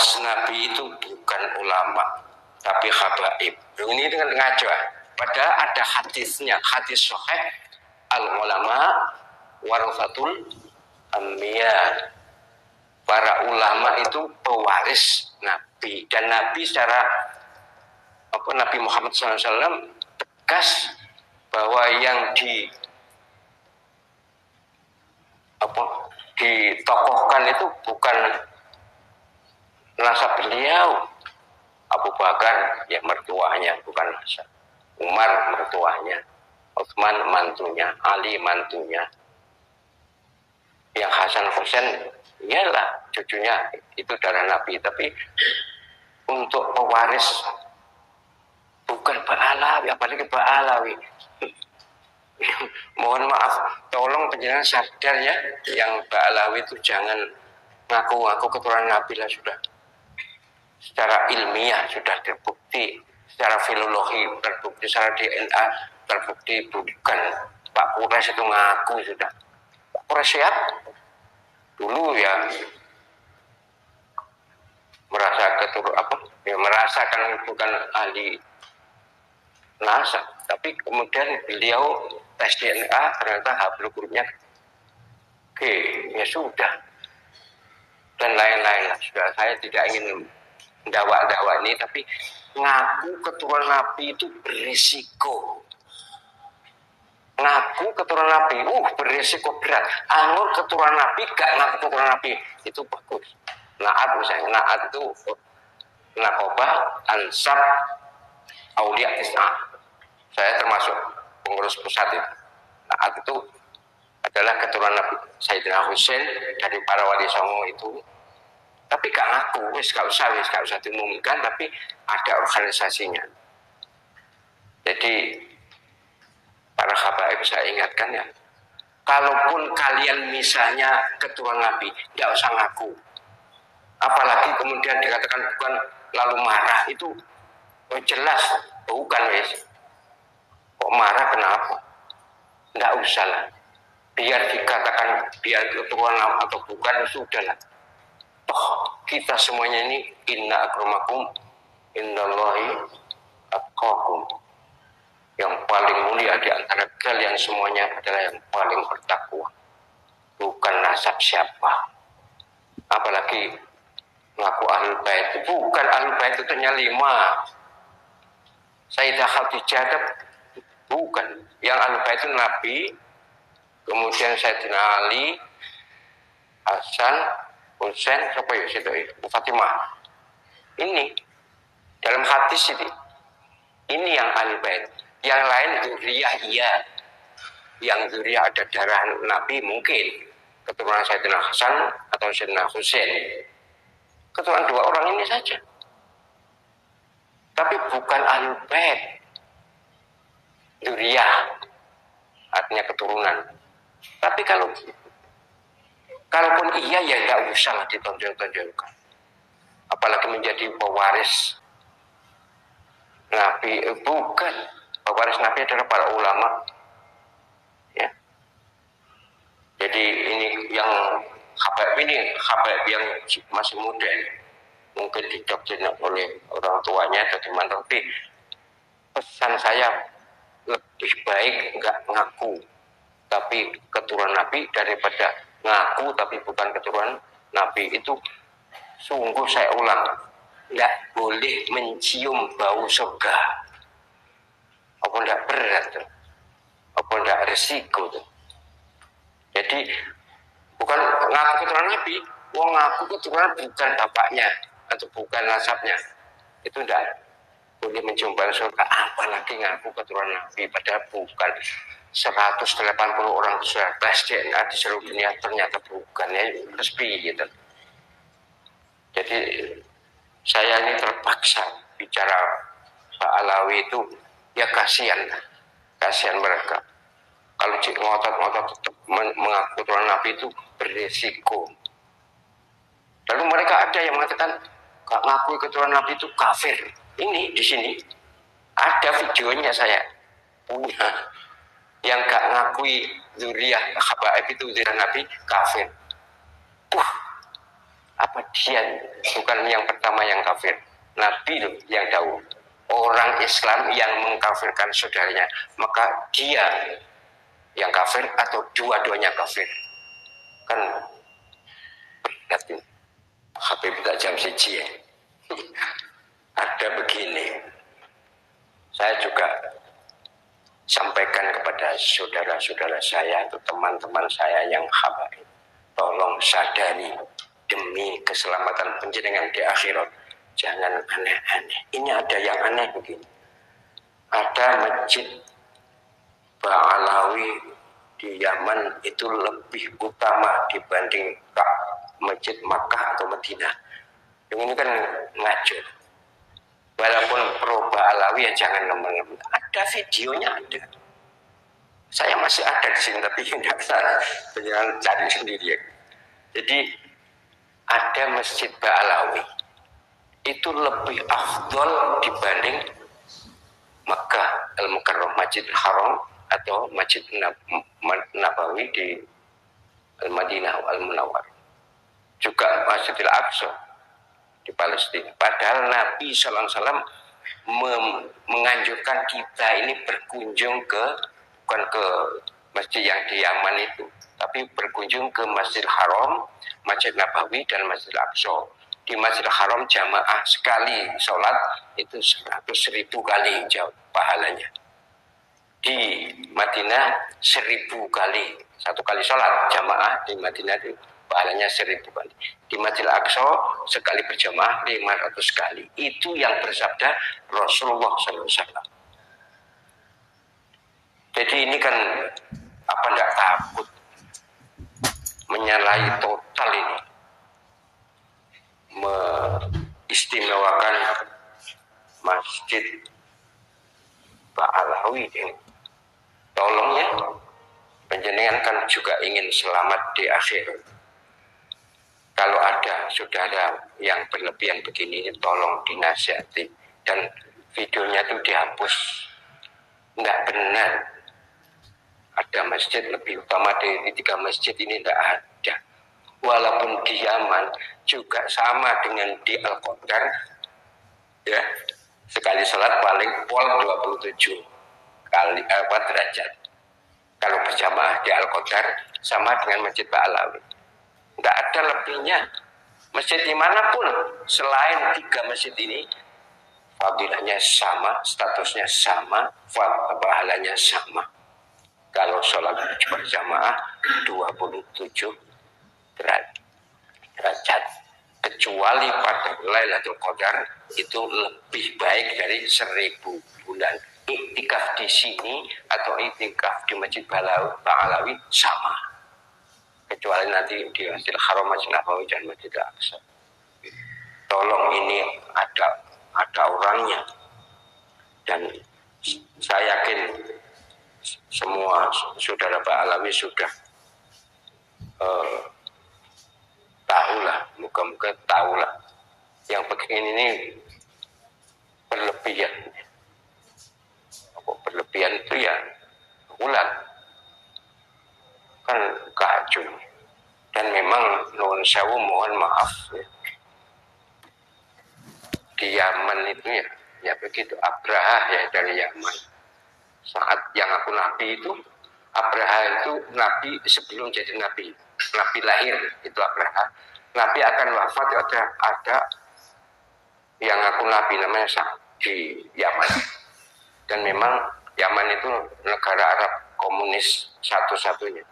pewaris Nabi itu bukan ulama, tapi habaib. Ini dengan ngaco. Padahal ada hadisnya, hadis sahih, al ulama warasatul anbiya. Para ulama itu pewaris Nabi, dan Nabi secara Nabi Muhammad SAW tegas bahwa yang ditokohkan itu bukan nasab beliau. Abu Bakar ya mertuanya, bukan nasab. Umar mertuanya, Utsman mantunya, Ali mantunya. Yang Hasan Husain iyalah cucunya, itu darah Nabi. Tapi untuk pewaris bukan Pak Alawi, apalagi Pak Alawi. Mohon maaf, tolong penjelasan sadar ya, yang Pak Alawi itu jangan ngaku-ngaku keturunan Nabi lah sudah. Secara ilmiah sudah terbukti, secara filologi terbukti, secara DNA terbukti bukan. Pak Kures itu ngaku sudah. Pak Kures siap dulu ya merasa merasakan bukan ahli nasab, tapi kemudian beliau tes DNA ternyata haplogrup-nya G, ya sudah, dan lain-lain lah. Sudah, saya tidak ingin mendakwa ini, tapi ngaku keturunan Nabi itu berisiko. Ngaku keturunan Nabi, berisiko berat. Angur keturunan Nabi, gak ngaku keturunan Nabi, itu bagus. Naat misalnya, naat itu nakobah, ansab, aulia tis'ah. Saya termasuk pengurus pusat itu. Naat itu adalah keturunan Nabi Sayyidina Husain dari para wali songo itu. Tapi gak ngaku, gak usah diumumkan, tapi ada organisasinya. Jadi para habaib saya ingatkan ya, kalaupun kalian misalnya keturunan Nabi, tidak usah ngaku. Apalagi kemudian dikatakan bukan lalu marah, itu jelas bukan wes. Kok marah kenapa? Tidak usah lah. Biar dikatakan biar keturunan atau bukan, sudahlah. Toh kita semuanya ini inna akramakum indallahi atqakum. Yang paling mulia di antara kalian semuanya adalah yang paling bertakwa, bukan nasab siapa. Apalagi ngaku ahlul bait, bukan ahlul bait itu hanya 5. Sayyidah Khadijah bukan, yang ahlul bait itu Nabi, kemudian Sayyidina Ali, Hasan, Husain, siapa ya situ, Fatimah. Ini dalam hadis ini yang ahlul bait. Yang lain dzurriyah iya. Yang dzurriyah ada darah Nabi mungkin keturunan Sayyidina Hasan atau Sayyidina Husain. Keturunan 2 orang ini saja. Tapi bukan ahlul bait. Dzurriyah artinya keturunan. Tapi kalaupun iya ya enggak usah lah ditonjol-tonjolkan. Apalagi menjadi pewaris Nabi, bukan. Pewaris Nabi adalah para ulama. Ya. Jadi ini yang habaib yang masih muda, mungkin didoktrin oleh orang tuanya atau gimana, tapi pesan saya lebih baik enggak ngaku tapi keturunan Nabi daripada ngaku tapi bukan keturunan Nabi. Itu sungguh saya ulang, enggak boleh mencium bau surga. Apa enggak berat tuh? Apa enggak resiko tuh? Jadi bukan ngaku keturunan Nabi, wong ngaku keturunan bukan bapaknya atau bukan nasabnya, itu enggak boleh mencium bau surga. Apalagi ngaku keturunan Nabi, padahal bukan. 180 orang sudah tes DNA di seluruh dunia ternyata bukan, ya resmi gitu. Jadi saya ini terpaksa bicara Pak Alawi itu, ya kasihan mereka. Kalau ngotot-ngotot tetap mengaku keturunan Nabi itu berisiko. Lalu mereka ada yang mengatakan ngaku keturunan Nabi itu kafir. Ini di sini ada videonya, saya punya. Yang gak ngakui dzurriyah habaib itu dzurriyah Nabi kafir. Apa dia bukan yang pertama yang kafir? Nabi loh yang tahu. Orang Islam yang mengkafirkan saudaranya, maka dia yang kafir atau dua-duanya kafir? Kan berat ini. Habib tak jam siji ya. Ada begini. Saya juga sampaikan kepada saudara-saudara saya atau teman-teman saya yang habaib. Tolong sadari demi keselamatan panjenengan di akhirat. Jangan aneh-aneh. Ini ada yang aneh begini. Ada masjid Ba'alawi di Yaman itu lebih utama dibanding masjid Makkah atau Madinah. Yang ini kan ngaco. Walaupun pro Ba'alawi ya jangan nemen-nemen. Ada videonya ada. Saya masih ada di sini tapi tidak salah. Jangan cari sendiri ya. Jadi ada masjid Ba'alawi itu lebih afdol dibanding Makkah Al-Mukarram, Masjidil Haram atau Masjid Nabawi di Al-Madinah Al-Munawwar. Juga Masjidil Aqsa di Palestina. Padahal Nabi SAW menganjurkan kita ini berkunjung bukan ke masjid yang di Yaman itu, tapi berkunjung ke Masjidil Haram, Masjid Nabawi dan Masjidil Aqsa. Di Masjidil Haram jamaah sekali sholat itu 100.000 kali jauh pahalanya. Di Madinah 1.000 kali, satu kali sholat jamaah di Madinah itu pahalanya 1.000 kali. Di Masjidil Aqsa sekali berjamaah 500 kali. Itu yang bersabda Rasulullah SAW. Jadi ini kan apa enggak takut menyalahi total ini, mengistimewakan Masjid Ba'alawi ini. Tolong ya, panjenengan kan juga ingin selamat di akhirat. Kalau ada saudara yang berlebihan begini, tolong dinasihati dan videonya itu dihapus. Enggak benar. Ada masjid lebih utama dari 3 masjid ini, enggak ada. Walaupun di Yaman juga sama dengan di Al-Qadar, ya, sekali sholat paling pol 27 kali derajat. Kalau berjamaah di Al-Qadar sama dengan Masjid Ba'alawi. Enggak ada lebihnya. Masjid dimanapun selain 3 masjid ini, fadilahnya sama, statusnya sama, pahalanya sama. Kalau sholat berjamaah 27 derajat, kecuali pada Lailatul Qadar itu lebih baik dari 1000 bulan. Iktikaf di sini atau iktikaf di Masjid Ba'alawi sama, kecuali nanti di Masjidil Haram, Masjid Nabawi dan Masjidil Aqsa. Tolong ini ada orangnya, dan saya yakin semua saudara Ba'alawi sudah tahulah, muka-muka tahulah yang begini ini berlebihan. Berlebihan itu ya ulang kan kacau. Dan memang nuwun sewu, mohon maaf ya, di Yaman itu ya begitu. Abraha ya dari Yaman. Saat yang aku nabi itu, Abraha itu nabi sebelum jadi nabi lahir itu Abraha. Nabi akan wafat, ada yang aku nabi namanya di Yaman. Dan memang Yaman itu negara Arab komunis satu-satunya.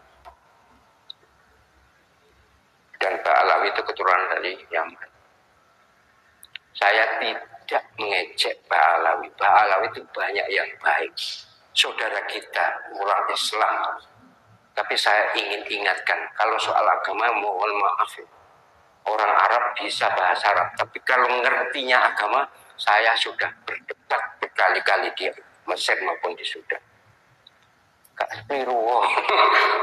Dan Ba'alawi itu keturunan dari Yaman. Saya tidak mengejek Ba'alawi. Ba'alawi itu banyak yang baik, saudara kita, orang Islam. Tapi saya ingin ingatkan, kalau soal agama mohon maaf ya. Orang Arab bisa bahasa Arab, tapi kalau ngertinya agama, saya sudah berdebat berkali-kali di Mesir maupun di Sudan.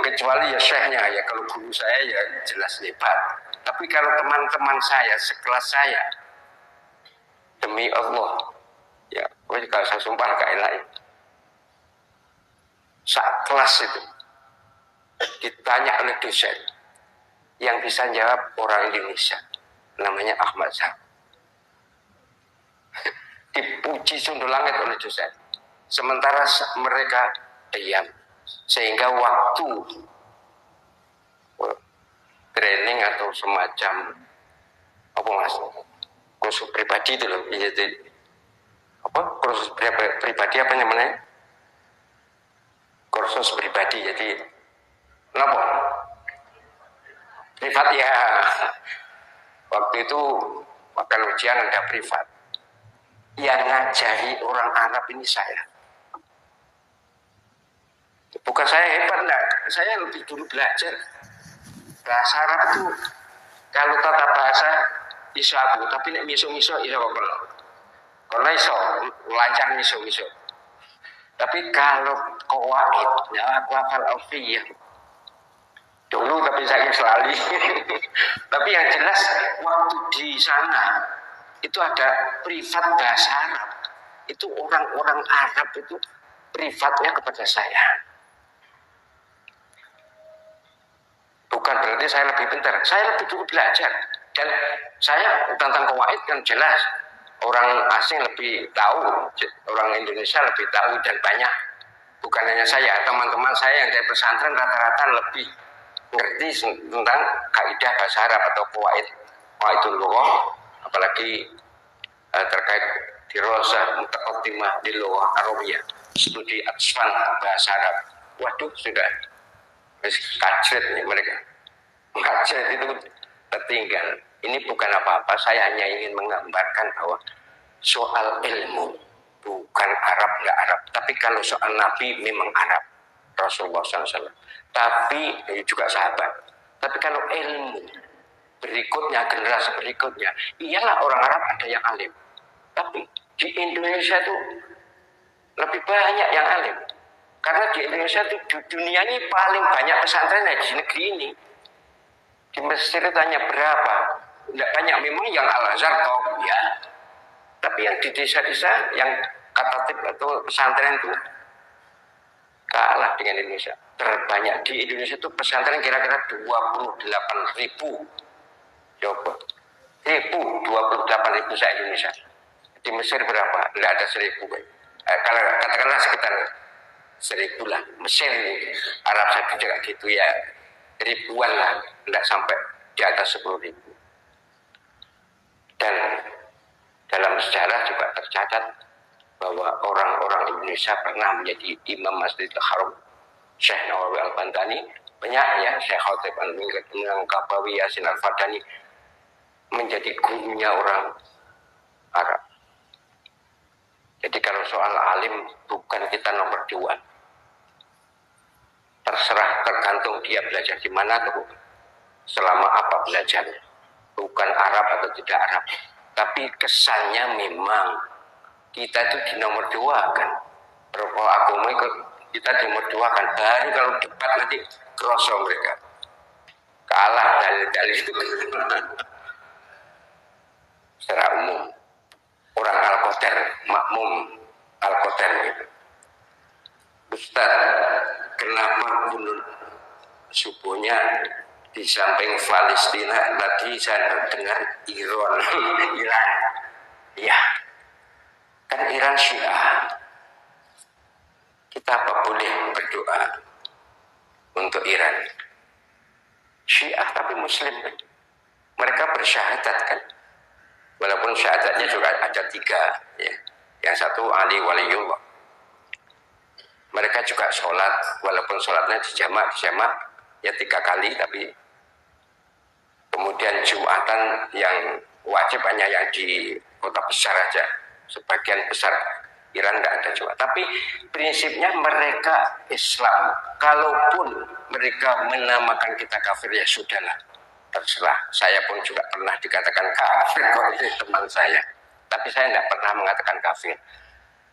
Kecuali ya syekhnya, ya kalau guru saya ya jelas hebat. Tapi kalau teman-teman saya, sekelas saya, demi Allah, ya kalau saya sumpah gak enak ya. Saat kelas itu ditanya oleh dosen, yang bisa jawab orang Indonesia. namanya Ahmad Zahab. Dipuji sundul langit oleh dosen. Sementara mereka diam, sehingga waktu training atau semacam apa mas, kursus pribadi itu loh, jadi apa kursus pribadi apa namanya, kursus pribadi, jadi kenapa privat ya, waktu itu makan ujian ada privat, yang ngajari orang Arab ini saya. Bukan saya hebat, enggak. Saya lebih dulu belajar. Bahasa Arab itu kalau tata bahasa iso aku, tapi nek miso-miso iso kok. Karena iso lancar miso-miso. Tapi kalau qawaid, ya aku hafal alfiyah. Dulu tapi saya selalu. Tapi yang jelas waktu di sana itu ada privat bahasa Arab. Itu orang-orang Arab itu privatnya kepada saya. Bukan berarti saya lebih pintar, saya lebih dulu belajar. Dan saya tentang qawaid kan jelas. Orang asing lebih tahu, orang Indonesia lebih tahu dan banyak. Bukan hanya saya, teman-teman saya yang dari pesantren rata-rata lebih ngerti tentang kaidah bahasa Arab atau qawaidul lughah, apalagi terkait dirasah mutaqaddimah di lughah Arabiyah, studi atsfan bahasa Arab. Waduh, sudah kacret nih mereka. Kacret itu tertinggal. Ini bukan apa-apa, saya hanya ingin menggambarkan bahwa soal ilmu bukan Arab nggak Arab, tapi kalau soal Nabi memang Arab, Rasulullah SAW, tapi juga sahabat. Tapi kalau ilmu berikutnya, generasi berikutnya, iyalah orang Arab ada yang alim, tapi di Indonesia itu lebih banyak yang alim. Karena di Indonesia itu di dunia ini paling banyak pesantren di negeri ini. Di Mesir itu hanya berapa? Tidak banyak, memang yang Al-Azhar tahu ya. Tapi yang di desa-desa yang katatib atau pesantren itu kalah dengan Indonesia. Terbanyak di Indonesia itu pesantren kira-kira 28.000. Coba. 28.000 se-Indonesia. Di Mesir berapa? Tidak ada 1.000. Kalau katakanlah sekitar 1.000 lah. Mesir, Arab Saudi juga gitu ya, ribuan lah, tidak sampai di atas 10.000. Dan dalam sejarah juga tercatat bahwa orang-orang Indonesia pernah menjadi imam Masjidil Haram. Syekh Nawawi Al-Bantani, banyak ya, Syekh Khatib Al-Minqabawi, Yasin Al-Fadani, menjadi gurunya orang Arab. Jadi kalau soal alim bukan kita nomor 2. Terserah, tergantung dia belajar di mana, selama apa belajarnya. Bukan Arab atau tidak Arab. Tapi kesannya memang kita itu di nomor 2 kan. Berapa agama kita di nomor 2 kan. Baru kalau debat nanti kerosok mereka. Kalah dalil-dalil itu. Secara umum. Orang Al-Qadar, makmum Al-Qadar gitu. Ustaz, kenapa bunuh subuhnya di samping Palestina tadi saya dengar Iran? Iran, ya, kan Iran Syiah. Kita apa boleh berdoa untuk Iran? Syiah tapi Muslim kan? Mereka bersyahadat kan? Walaupun syahadatnya juga ada 3, ya. Yang satu Ali Waliullah. Mereka juga sholat, walaupun sholatnya dijamak ya 3 kali, tapi kemudian Jumatan yang wajib hanya yang di kota besar aja. Sebagian besar Iran tidak ada Jumat. Tapi prinsipnya mereka Islam. Kalaupun mereka menamakan kita kafir, ya sudahlah, terserah. Saya pun juga pernah dikatakan kafir oleh teman saya. Tapi saya tidak pernah mengatakan kafir.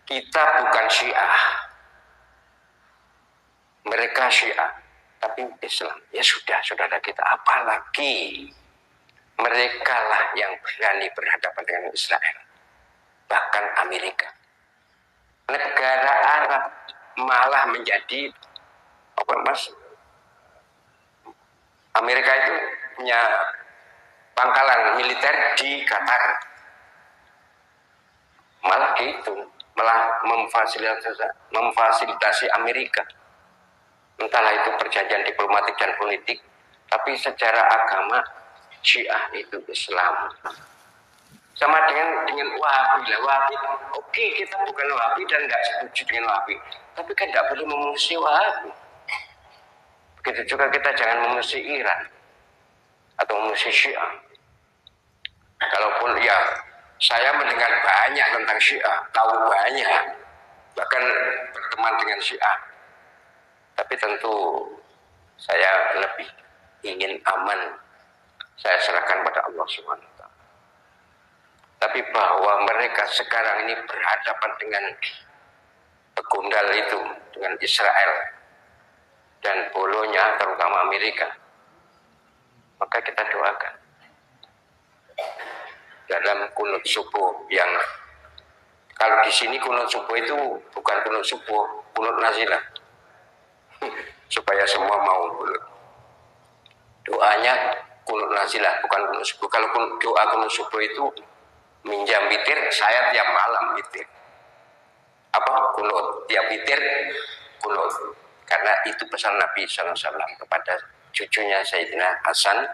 Kita bukan Syiah. Mereka Syiah, tapi Islam. Ya sudah, saudara kita. Apalagi mereka lah yang berani berhadapan dengan Israel. Bahkan Amerika. Negara Arab malah menjadi apa mas? Amerika itu punya pangkalan militer di Qatar. Malah gitu, malah memfasilitasi Amerika. Entahlah itu perjanjian diplomatik dan politik, tapi secara agama Syiah itu Islam. Sama dengan Wahabi lah. Wahabi, oke, kita bukan Wahabi dan nggak setuju dengan Wahabi, tapi kan nggak boleh memusuhi Wahabi. Begitu juga kita jangan memusuhi Iran atau memusuhi Syiah. Kalaupun ya saya mendengar banyak tentang Syiah, tahu banyak, bahkan berteman dengan Syiah. Tapi tentu saya lebih ingin aman. Saya serahkan pada Allah SWT. Tapi bahwa mereka sekarang ini berhadapan dengan pegundal itu, dengan Israel dan bolonya terutama Amerika, maka kita doakan dalam kunut subuh yang kalau di sini kunut subuh itu bukan kunut subuh, kunut nazilah. Supaya semua mau kunut. Doanya kunut nazilah, bukan kunut subuh. Kalau doa kunut subuh itu minjam witir, saya tiap malam witir. Kunut, tiap witir kunut. Karena itu pesan Nabi SAW kepada cucunya Sayyidina Hasan,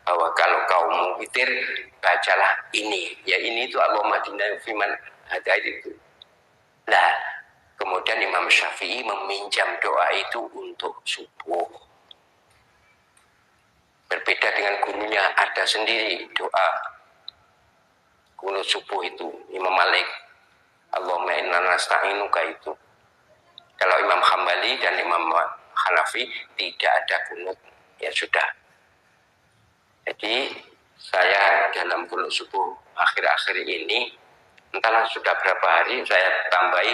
bahwa kalau kau mau witir, bacalah ini. Ya ini itu Allahumma hadina fiman hadait itu. Nah, kemudian Imam Syafi'i meminjam doa itu untuk subuh. Berbeda dengan gurunya, ada sendiri doa kunut subuh itu, Imam Malik. Allahumma inna nasta'inuka itu. Kalau Imam Hambali dan Imam Hanafi tidak ada kunut, ya sudah. Jadi saya dalam kunut subuh akhir-akhir ini, entahlah sudah berapa hari saya tambahi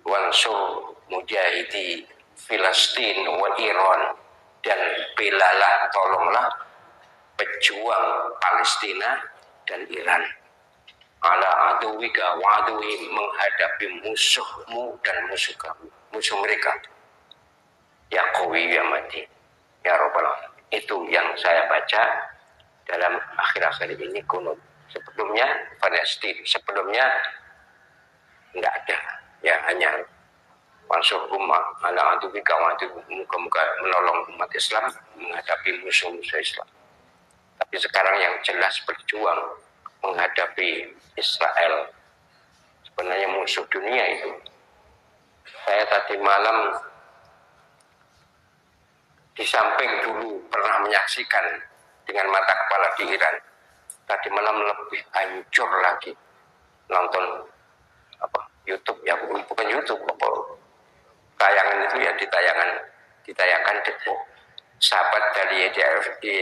wansur mujahidi Filastin wa Iran, dan belalah, tolonglah pejuang Palestina dan Iran, ala aduwika wa aduwi, menghadapi musuhmu dan musuh mereka, ya qawi ya mati ya rabbal alamin. Itu yang saya baca dalam akhir-akhir ini kunut. Sebelumnya Palestina, sebelumnya enggak ada, ya hanya mansur umat ala aduwika wa aduwi, muka-muka menolong umat Islam menghadapi musuh-musuh Islam. Tapi sekarang yang jelas berjuang menghadapi Israel, sebenarnya musuh dunia itu. Saya tadi malam di samping dulu pernah menyaksikan dengan mata kepala di Iran, tadi malam lebih hancur lagi nonton YouTube, ya bukan YouTube, tayangan itu ya ditayangkan Depok. Sahabat dari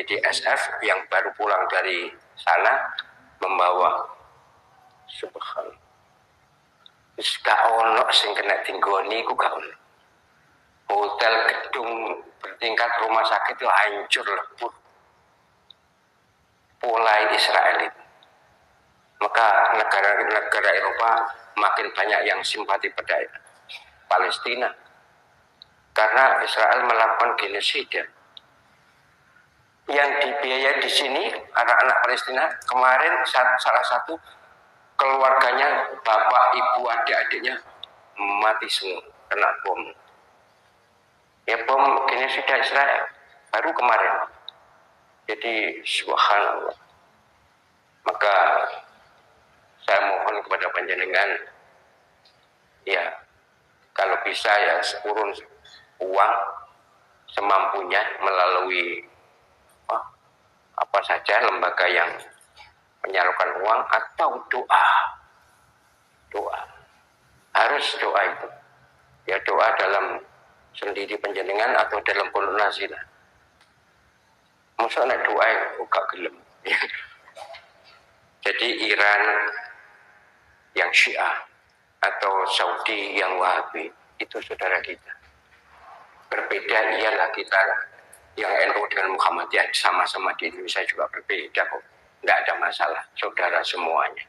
DSF yang baru pulang dari sana membawa subhanallah. Wis gak ono sing kena tinggoni ku gak ono. Hotel, gedung bertingkat, rumah sakit itu hancur lebur. Mulai Israel itu. Maka negara-negara Eropa makin banyak yang simpati pada Palestina. Karena Israel melakukan genosida. Yang dibiayai di sini anak-anak Palestina, kemarin salah satu keluarganya, bapak, ibu, adik-adiknya mati semua kena bom. Ya bom genosida Israel baru kemarin. Jadi subhanallah. Maka saya mohon kepada panjenengan, ya kalau bisa ya urun uang semampunya melalui apa saja lembaga yang menyalurkan uang atau doa. Harus doa itu. Ya doa dalam sendiri panjenengan atau dalam kunut nazilah. Masa nak doa buka gelem. Jadi Iran yang Syiah atau Saudi yang Wahabi itu saudara kita. Berbeda ialah kita yang NU dengan Muhammadiyah, sama-sama di Indonesia juga berbeda kok. Tidak ada masalah, saudara semuanya.